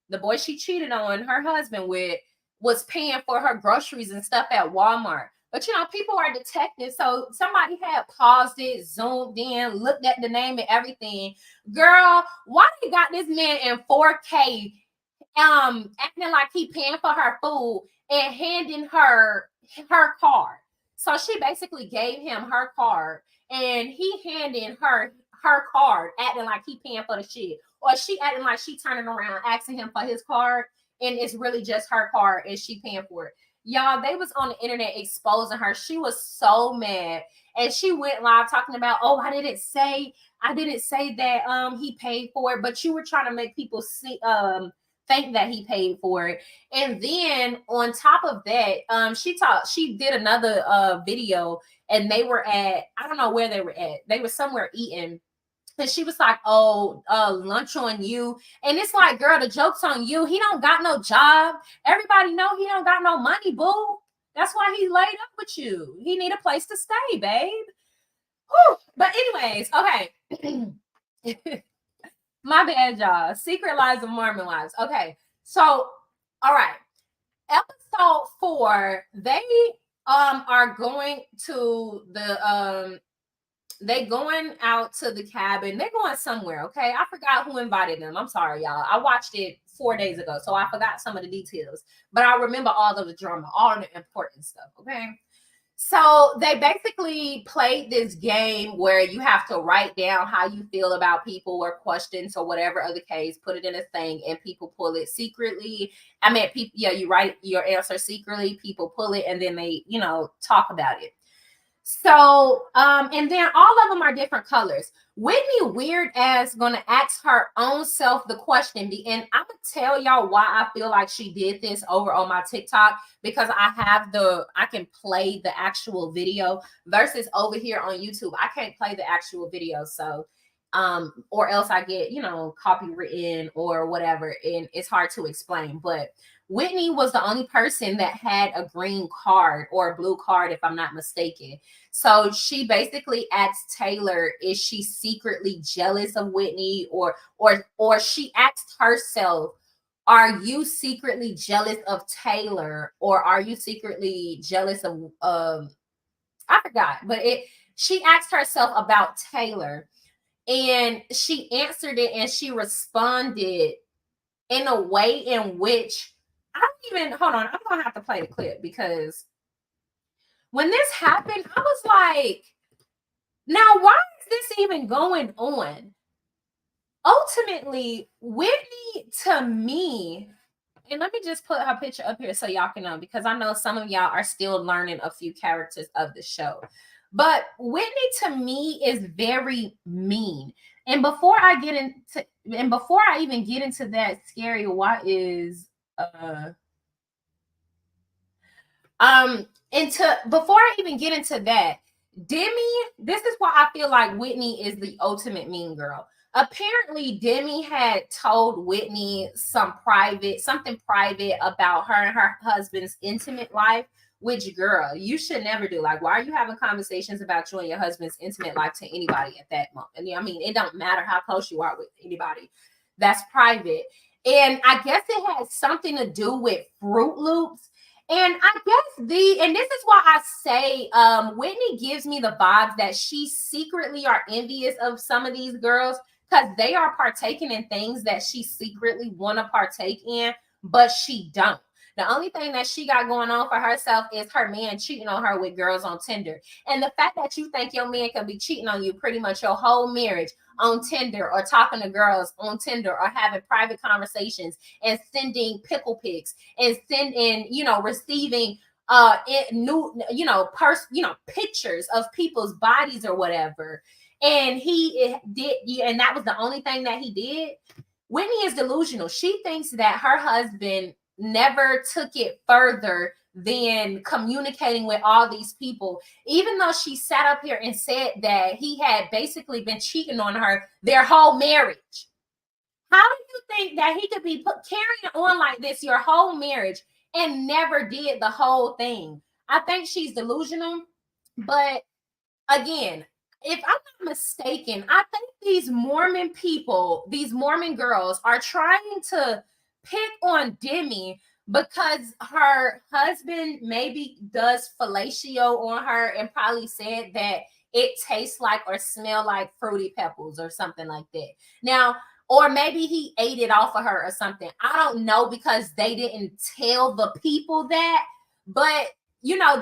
the boy she cheated on her husband with, was paying for her groceries and stuff at Walmart. But people are detectives, so somebody had paused it, zoomed in, looked at the name and everything. Girl, why they got this man in 4K acting like he paying for her food and handing her card? So she basically gave him her card and he handed her card, acting like he paying for the shit. Or she acting like she turning around asking him for his card and it's really just her card and she paying for it. Y'all, they was on the internet exposing her. She was so mad. And she went live talking about, oh, I didn't say that he paid for it, but you were trying to make people see think that he paid for it. And then on top of that, she did another video and they were at, I don't know where they were at. They were somewhere eating. And she was like, oh, lunch on you. And it's like, girl, the joke's on you. He don't got no job. Everybody know he don't got no money, boo. That's why he laid up with you. He need a place to stay, babe. Whew. But anyways, okay. My bad, y'all. Secret Lives of Mormon Wives. Okay. So, all right. Episode 4, they are going to the they going out to the cabin. They're going somewhere, okay? I forgot who invited them. I'm sorry, y'all. I watched it 4 days ago, so I forgot some of the details. But I remember all of the drama, all of the important stuff, okay? So they basically played this game where you have to write down how you feel about people or questions or whatever other case, put it in a thing, and people pull it secretly. I mean, you write your answer secretly, people pull it, and then they, talk about it. So, and then all of them are different colors. Whitney weird ass gonna ask her own self the question, and I'm gonna tell y'all why I feel like she did this over on my TikTok, because I can play the actual video versus over here on YouTube. I can't play the actual video, so or else I get, copywritten or whatever, and it's hard to explain. But Whitney was the only person that had a green card or a blue card, if I'm not mistaken. So she basically asked Taylor, is she secretly jealous of Whitney, or she asked herself, are you secretly jealous of Taylor, or are you secretly jealous of I forgot, but she asked herself about Taylor, and she answered it, and she responded in a way in which hold on, I'm gonna have to play the clip, because when this happened, I was like, now why is this even going on? Ultimately, Whitney, to me, and let me just put her picture up here so y'all can know, because I know some of y'all are still learning a few characters of the show. But Whitney, to me, is very mean. And before I even get into that, Scary, before I even get into that, Demi, this is why I feel like Whitney is the ultimate mean girl. Apparently, Demi had told Whitney something private about her and her husband's intimate life, which, girl, you should never do. Like, why are you having conversations about you and your husband's intimate life to anybody at that moment? I mean, it don't matter how close you are with anybody. That's private. And I guess it has something to do with Fruit Loops. And I guess this is why I say Whitney gives me the vibes that she secretly are envious of some of these girls, because they are partaking in things that she secretly want to partake in, but she don't. The only thing that she got going on for herself is her man cheating on her with girls on Tinder. And the fact that you think your man can be cheating on you pretty much your whole marriage on Tinder, or talking to girls on Tinder, or having private conversations and sending pickle pics and receiving pictures of people's bodies or whatever. And and that was the only thing that he did. Whitney is delusional. She thinks that her husband never took it further than communicating with all these people, even though she sat up here and said that he had basically been cheating on her their whole marriage. How do you think that he could be carrying on like this your whole marriage and never did the whole thing? I think she's delusional. But again, if I'm not mistaken, I think these Mormon people, these Mormon girls, are trying to pick on Demi because her husband maybe does fellatio on her and probably said that it tastes like or smell like Fruity Pebbles or something like that. Now, or maybe he ate it off of her or something. I don't know, because they didn't tell the people that. But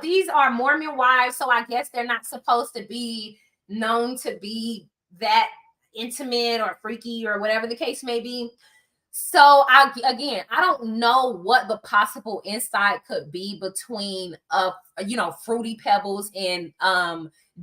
these are Mormon wives, so I guess they're not supposed to be known to be that intimate or freaky or whatever the case may be. So I don't know what the possible insight could be between Fruity Pebbles and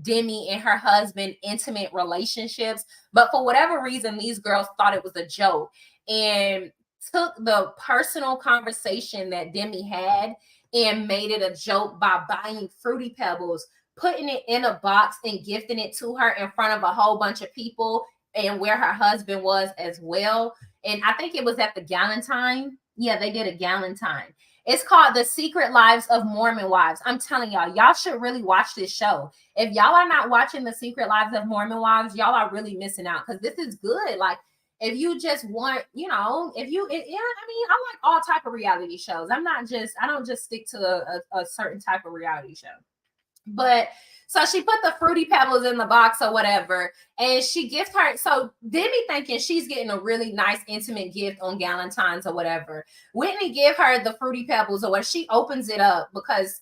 Demi and her husband intimate relationships, but for whatever reason these girls thought it was a joke and took the personal conversation that Demi had and made it a joke by buying Fruity Pebbles, putting it in a box and gifting it to her in front of a whole bunch of people and where her husband was as well. And I think it was at the Galentine. Yeah, they did a Galentine. It's called The Secret Lives of Mormon Wives. I'm telling y'all should really watch this show. If y'all are not watching The Secret Lives of Mormon Wives, y'all are really missing out, because this is good. Like, if you just want, I like all type of reality shows. I don't just stick to a certain type of reality show. But so she put the Fruity Pebbles in the box or whatever, and she gifts her. So Demi thinking she's getting a really nice intimate gift on Galentine's or whatever. Whitney give her the Fruity Pebbles, or she opens it up because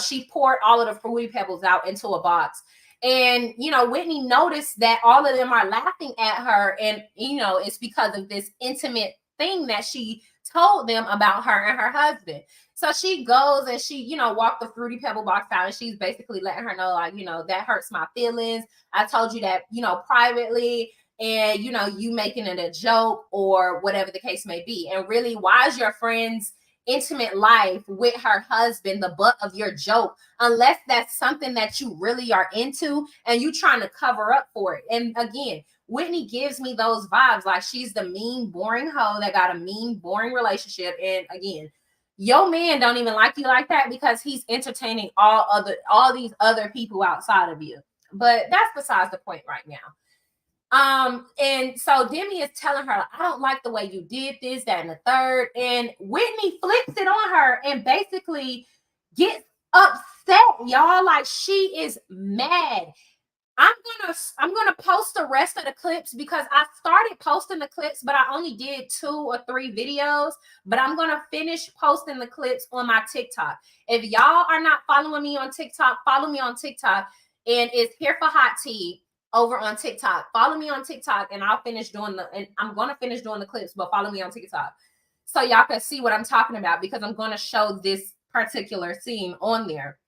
she poured all of the Fruity Pebbles out into a box. And Whitney noticed that all of them are laughing at her, and it's because of this intimate thing that she told them about her and her husband. So she goes and she, walked the Fruity Pebble box out, and she's basically letting her know, like, that hurts my feelings. I told you that, privately, and, you making it a joke or whatever the case may be. And really, why is your friend's intimate life with her husband the butt of your joke, unless that's something that you really are into and you trying to cover up for it? And again, Whitney gives me those vibes, like she's the mean, boring hoe that got a mean, boring relationship. And again, your man don't even like you like that because he's entertaining all these other people outside of you. But that's besides the point right now. And so Demi is telling her, I don't like the way you did this, that, and the third. And Whitney flips it on her and basically gets upset, y'all. Like, she is mad. I'm gonna post the rest of the clips, because I started posting the clips, but I only did 2 or 3 videos. But I'm gonna finish posting the clips on my TikTok. If y'all are not following me on TikTok, follow me on TikTok, and it's Here for Hot Tea over on TikTok. Follow me on TikTok, and I'm gonna finish doing the clips, but follow me on TikTok so y'all can see what I'm talking about, because I'm gonna show this particular scene on there.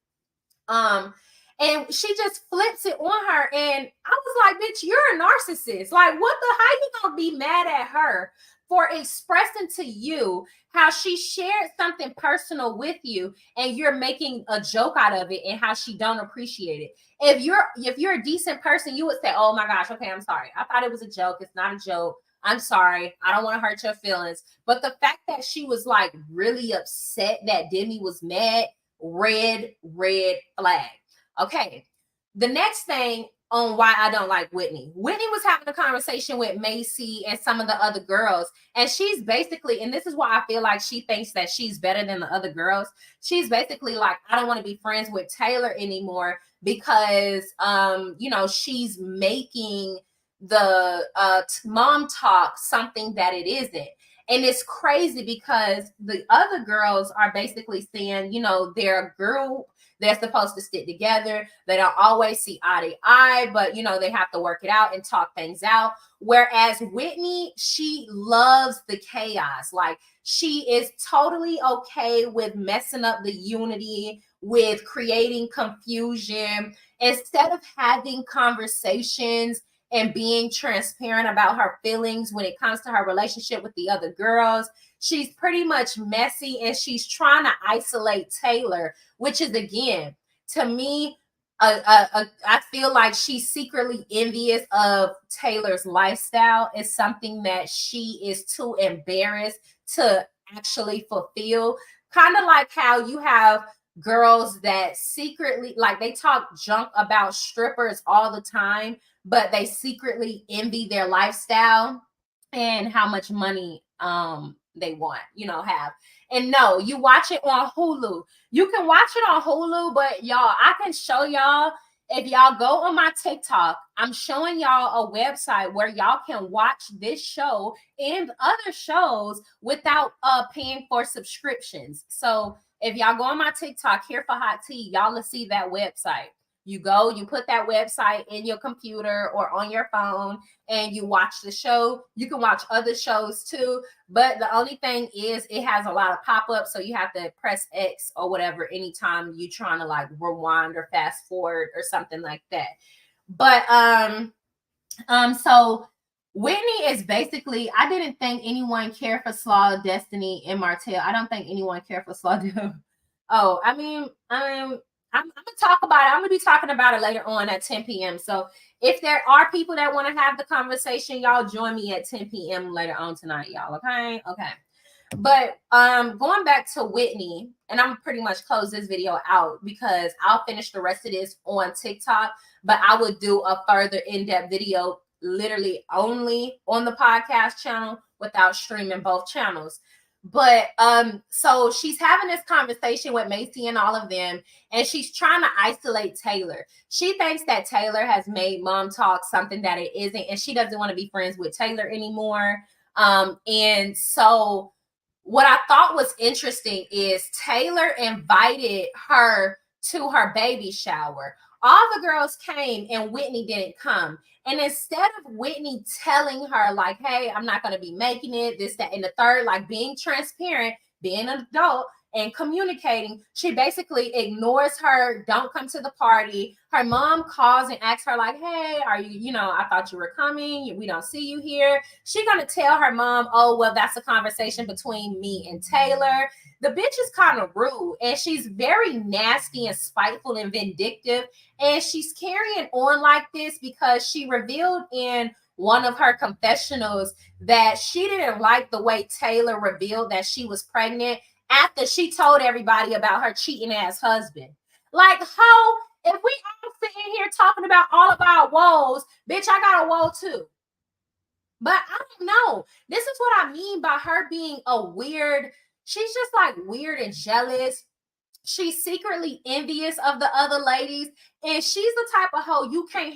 And she just flips it on her. And I was like, bitch, you're a narcissist. Like, how you gonna be mad at her for expressing to you how she shared something personal with you, and you're making a joke out of it, and how she don't appreciate it? If you're a decent person, you would say, oh my gosh, okay, I'm sorry. I thought it was a joke. It's not a joke. I'm sorry. I don't want to hurt your feelings. But the fact that she was like really upset that Demi was mad, red flag. Okay, the next thing on why I don't like Whitney. Whitney was having a conversation with Macy and some of the other girls, and she's basically, and this is why I feel like she thinks that she's better than the other girls. She's basically like, I don't want to be friends with Taylor anymore because, she's making the mom talk something that it isn't. And it's crazy because the other girls are basically saying, they're a girl. They're supposed to stick together. They don't always see eye to eye, but you know, they have to work it out and talk things out. Whereas Whitney, she loves the chaos. Like, she is totally okay with messing up the unity, with creating confusion. Instead of having conversations and being transparent about her feelings when it comes to her relationship with the other girls, she's pretty much messy, and she's trying to isolate Taylor, which is, again, to me, I feel like she's secretly envious of Taylor's lifestyle. It's something that she is too embarrassed to actually fulfill. Kind of like how you have girls that secretly, like, they talk junk about strippers all the time, but they secretly envy their lifestyle and how much money they want, you know, have. And no, you watch it on Hulu. You can watch it on Hulu, but y'all, I can show y'all, if y'all go on my TikTok, I'm showing y'all a website where y'all can watch this show and other shows without paying for subscriptions. So if y'all go on my TikTok, Here for Hot Tea, y'all will see that website. You go, you put that website in your computer or on your phone, and you watch the show. You can watch other shows too, but the only thing is it has a lot of pop-ups, so you have to press X or whatever anytime you're trying to like rewind or fast forward or something like that. But so Whitney is basically, I didn't think anyone cared for Slaw, Destiny, and Martell. I don't think anyone cared for Slaw. Oh, I mean, I'm gonna talk about it. I'm gonna be talking about it later on at 10 p.m. So if there are people that want to have the conversation, y'all join me at 10 p.m. later on tonight, y'all. Okay. But going back to Whitney, and I'm pretty much close this video out because I'll finish the rest of this on TikTok, but I would do a further in-depth video literally only on the podcast channel without streaming both channels. But so she's having this conversation with Macy and all of them, and she's trying to isolate Taylor. She thinks that Taylor has made Mom Talk something that it isn't, and she doesn't want to be friends with Taylor anymore. And so what I thought was interesting is Taylor invited her to her baby shower. All the girls came and Whitney didn't come. And instead of Whitney telling her, like, hey, I'm not going to be making it, this, that, and the third, like being transparent, being an adult and communicating, she basically ignores her, don't come to the party. Her mom calls and asks her, like, hey, are you, I thought you were coming. We don't see you here. She's going to tell her mom, oh, well, that's a conversation between me and Taylor. The bitch is kind of rude, and she's very nasty and spiteful and vindictive. And she's carrying on like this because she revealed in one of her confessionals that she didn't like the way Taylor revealed that she was pregnant after she told everybody about her cheating ass husband. Like, how, if we all sitting here talking about all of our woes, bitch, I got a woe too. But I don't know. This is what I mean by her being a weird, she's just like weird and jealous. She's secretly envious of the other ladies, and she's the type of hoe you can't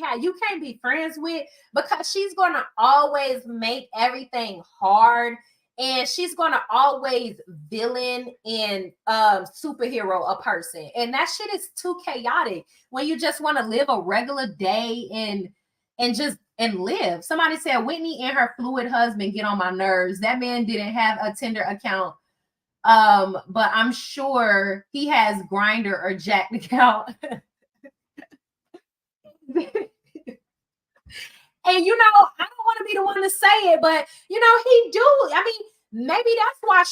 be friends with, because she's gonna always make everything hard, and she's gonna always villain and superhero a person, and that shit is too chaotic when you just want to live a regular day and live. Somebody said Whitney and her fluid husband get on my nerves. That man didn't have a Tinder account. But I'm sure he has Grindr or Jack'd account. And I don't want to be the one to say it, but he do. I mean, maybe that's why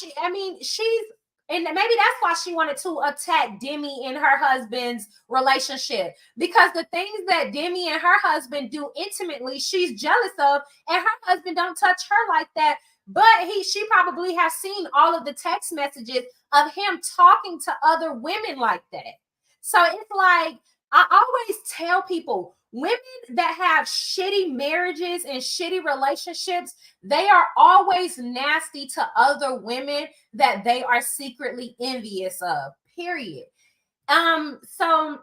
maybe that's why she wanted to attack Demi and her husband's relationship, because the things that Demi and her husband do intimately, she's jealous of, and her husband don't touch her like that. But she probably has seen all of the text messages of him talking to other women like that. So it's like, I always tell people, women that have shitty marriages and shitty relationships, they are always nasty to other women that they are secretly envious of, period. So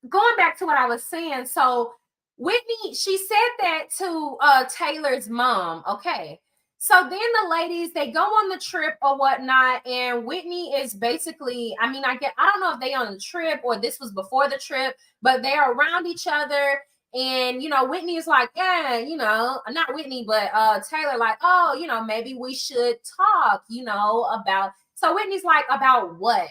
going back to what I was saying, so Whitney, she said that to Taylor's mom, okay? So then the ladies, they go on the trip or whatnot, and Whitney is basically, I mean, I don't know if they on the trip or this was before the trip, but they're around each other. And, you know, Whitney is like, yeah, you know, not Whitney, but Taylor, like, oh, you know, maybe we should talk, you know, about, so Whitney's like, about what?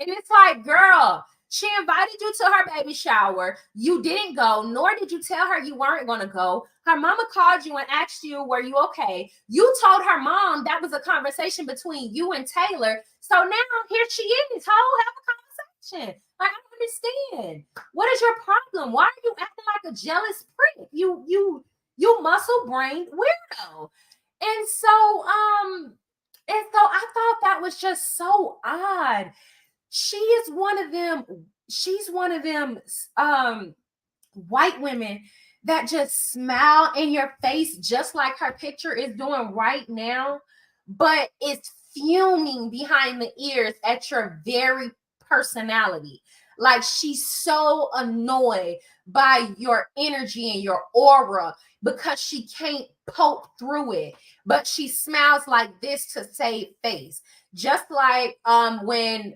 And it's like, girl, she invited you to her baby shower. You didn't go, nor did you tell her you weren't going to go. Her mama called you and asked you, were you okay? You told her mom that was a conversation between you and Taylor. So now here she is. Have a conversation. Like, I don't understand. What is your problem? Why are you acting like a jealous prick? You muscle brained weirdo. And so I thought that was just so odd. She's one of them white women that just smile in your face just like her picture is doing right now, but it's fuming behind the ears at your very personality. Like, she's so annoyed by your energy and your aura because she can't poke through it, but she smiles like this to save face. Just like when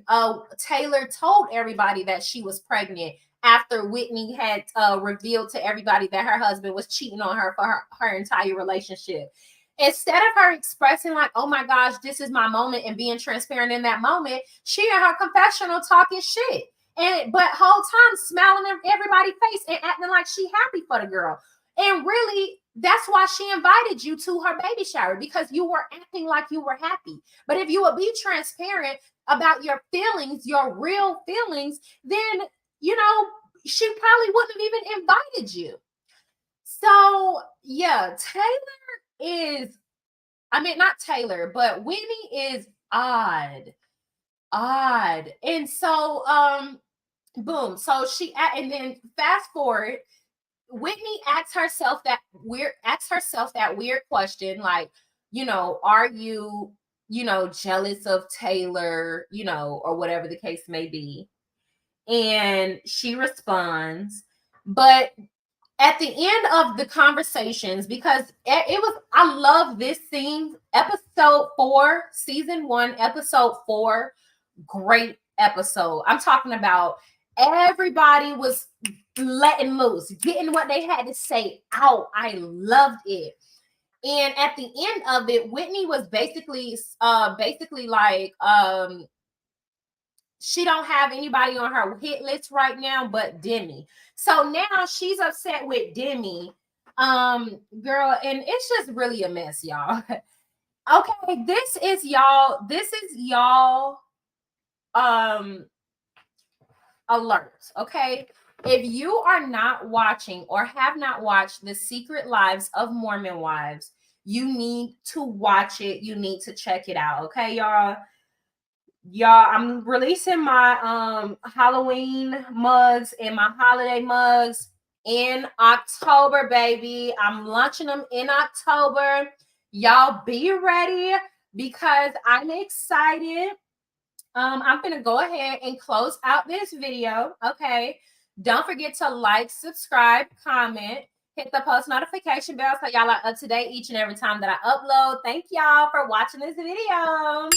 Taylor told everybody that she was pregnant after Whitney had revealed to everybody that her husband was cheating on her for her entire relationship. Instead of her expressing like, oh my gosh, this is my moment, and being transparent in that moment, she in her confessional talking shit. But whole time smiling in everybody's face and acting like she happy for the girl. And really, that's why she invited you to her baby shower, because you were acting like you were happy. But if you would be transparent about your feelings, your real feelings, then, you know, she probably wouldn't have even invited you. So, yeah, not Taylor, but Whitney is odd. And so, boom. So and then fast forward, Whitney asks herself that weird question, like, you know, are you, you know, jealous of Taylor, you know, or whatever the case may be. And she responds, but at the end of the conversations, because I love this scene, episode 4, season 1, episode 4, great episode. I'm talking about everybody was letting loose, getting what they had to say out. I loved it. And at the end of it, Whitney was basically like, she don't have anybody on her hit list right now but Demi. So now she's upset with Demi. Girl, and it's just really a mess, y'all. Okay, this is y'all alert. Okay, if you are not watching or have not watched The Secret Lives of Mormon Wives, you need to watch it. You need to check it out. Okay, y'all, I'm releasing my Halloween mugs and my holiday mugs in October, baby. I'm launching them in October. Y'all be ready because I'm excited. I'm gonna go ahead and close out this video. Okay, don't forget to like, subscribe, comment, hit the post notification bell so y'all are up to date each and every time that I upload. Thank y'all for watching this video.